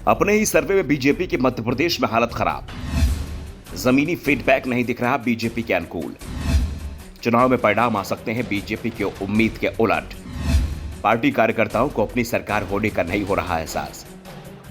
अपने ही सर्वे में बीजेपी की मध्य प्रदेश में हालत खराब। जमीनी फीडबैक नहीं दिख रहा बीजेपी के अनुकूल। चुनाव में परिणाम आ सकते हैं बीजेपी की उम्मीद के उलट। पार्टी कार्यकर्ताओं को अपनी सरकार होने का नहीं हो रहा एहसास।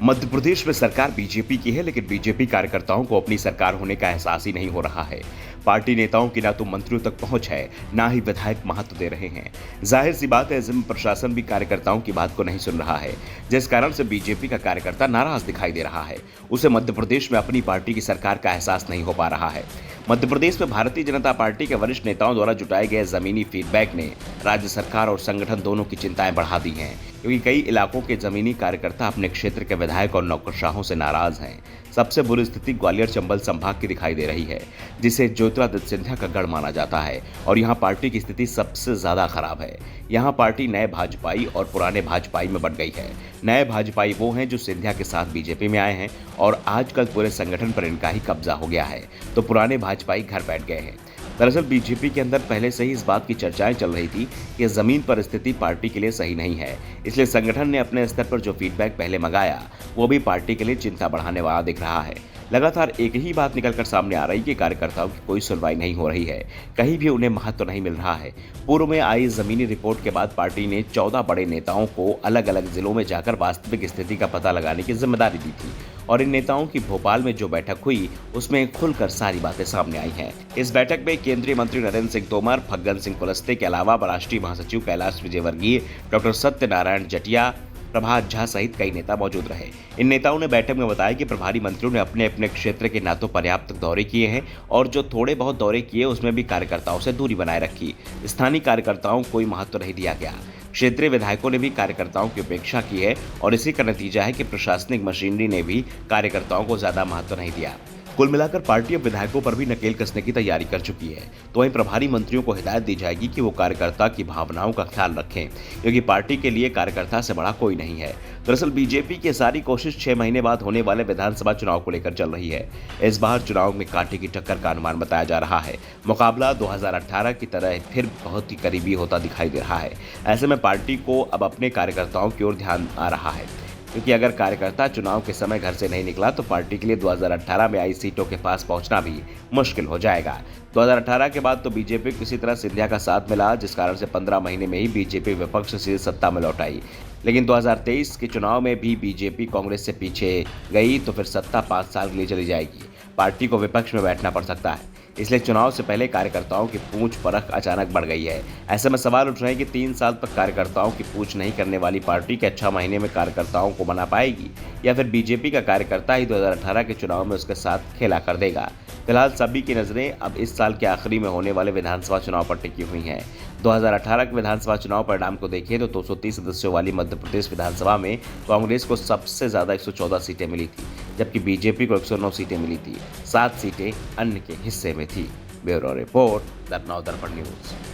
मध्य प्रदेश में सरकार बीजेपी की है, लेकिन बीजेपी कार्यकर्ताओं को अपनी सरकार होने का एहसास ही नहीं हो रहा है। पार्टी नेताओं की ना तो मंत्रियों तक पहुंच है, ना ही विधायक महत्व दे रहे हैं। जाहिर सी बात है, जिला प्रशासन भी कार्यकर्ताओं की बात को नहीं सुन रहा है, जिस कारण से बीजेपी का कार्यकर्ता नाराज दिखाई दे रहा है। उसे मध्य प्रदेश में अपनी पार्टी की सरकार का एहसास नहीं हो पा रहा है। मध्य प्रदेश में भारतीय जनता पार्टी के वरिष्ठ नेताओं द्वारा जुटाए गए जमीनी फीडबैक ने राज्य सरकार और संगठन दोनों की चिंताएं बढ़ा दी हैं, क्योंकि कई इलाकों के जमीनी कार्यकर्ता अपने क्षेत्र के विधायक और नौकरशाहों से नाराज हैं। सबसे बुरी स्थिति ग्वालियर चंबल संभाग की दिखाई दे रही है, जिसे ज्योतिरादित्य सिंधिया का गढ़ माना जाता है, और यहाँ पार्टी की स्थिति सबसे ज्यादा खराब है। यहाँ पार्टी नए भाजपाई और पुराने भाजपाई में बंट गई है। नए भाजपाई वो हैं जो सिंधिया के साथ बीजेपी में आए हैं और आजकल पूरे संगठन पर इनका ही कब्जा हो गया है, तो पुराने भाजपाई घर बैठ गए हैं। दरअसल बीजेपी के अंदर पहले से ही इस बात की चर्चाएं चल रही थी कि जमीन पर स्थिति पार्टी के लिए सही नहीं है, इसलिए संगठन ने अपने स्तर पर जो फीडबैक पहले मंगाया वो भी पार्टी के लिए चिंता बढ़ाने वाला दिख रहा है। लगातार एक ही बात निकलकर सामने आ रही है कि कार्यकर्ताओं की कोई सुनवाई नहीं हो रही है, कहीं भी उन्हें महत्व नहीं मिल रहा है। पूर्व में आई जमीनी रिपोर्ट के बाद पार्टी ने 14 बड़े नेताओं को अलग अलग जिलों में जाकर वास्तविक स्थिति का पता लगाने की जिम्मेदारी दी थी, और इन नेताओं की भोपाल में जो बैठक हुई उसमें खुलकर सारी बातें सामने आई हैं। इस बैठक में केंद्रीय मंत्री नरेंद्र सिंह तोमर, फग्गन सिंह कुलस्ते के अलावा राष्ट्रीय महासचिव कैलाश विजयवर्गीय, डॉक्टर सत्यनारायण जटिया, प्रभात झा सहित कई नेता मौजूद रहे। इन नेताओं ने बैठक में बताया कि प्रभारी मंत्रियों ने अपने अपने क्षेत्र के ना तो पर्याप्त दौरे किए हैं, और जो थोड़े बहुत दौरे किए उसमें भी कार्यकर्ताओं से दूरी बनाए रखी। स्थानीय कार्यकर्ताओं को कोई महत्व नहीं दिया गया। क्षेत्रीय विधायकों ने भी कार्यकर्ताओं की उपेक्षा की है, और इसी का नतीजा है कि प्रशासनिक मशीनरी ने भी कार्यकर्ताओं को ज्यादा महत्व नहीं दिया। कुल मिलाकर पार्टी अब विधायकों पर भी नकेल कसने की तैयारी कर चुकी है। तो वहीं प्रभारी मंत्रियों को हिदायत दी जाएगी कि वो कार्यकर्ता की भावनाओं का ख्याल रखें, क्योंकि पार्टी के लिए कार्यकर्ता से बड़ा कोई नहीं है। दरअसल बीजेपी की सारी कोशिश 6 महीने बाद होने वाले विधानसभा चुनाव को लेकर चल रही है। इस बार चुनाव में कांटे की टक्कर का अनुमान बताया जा रहा है। मुकाबला 2018 की तरह फिर बहुत ही करीबी होता दिखाई दे रहा है। ऐसे में पार्टी को अब अपने कार्यकर्ताओं की ओर ध्यान आ रहा है, क्योंकि अगर कार्यकर्ता चुनाव के समय घर से नहीं निकला तो पार्टी के लिए 2018 में आई सीटों के पास पहुंचना भी मुश्किल हो जाएगा। 2018 के बाद तो बीजेपी को किसी तरह सिंधिया का साथ मिला, जिस कारण से 15 महीने में ही बीजेपी विपक्ष से सत्ता में लौट आई। लेकिन 2023 के चुनाव में भी बीजेपी कांग्रेस से पीछे गई तो फिर सत्ता 5 साल के लिए चली जाएगी। पार्टी को विपक्ष में बैठना पड़ सकता है, इसलिए चुनाव से पहले कार्यकर्ताओं की पूछ परख अचानक बढ़ गई है। ऐसे में सवाल उठ रहे हैं कि 3 साल तक कार्यकर्ताओं की पूछ नहीं करने वाली पार्टी के 6 महीने में कार्यकर्ताओं को मना पाएगी, या फिर बीजेपी का कार्यकर्ता ही 2018 के चुनाव में उसके साथ खेला कर देगा। फिलहाल सभी की नजरें अब इस साल के आखिरी में होने वाले विधानसभा चुनाव पर टिकी हुई हैं। 2018 के विधानसभा चुनाव परिणाम को देखें तो 230 सदस्यों वाली मध्य प्रदेश विधानसभा में कांग्रेस को सबसे ज्यादा 114 सीटें मिली थी, जबकि बीजेपी को 109 सीटें मिली थी। 7 सीटें अन्य के हिस्से में थी। ब्यूरो रिपोर्ट, लखनऊ दर्पण न्यूज।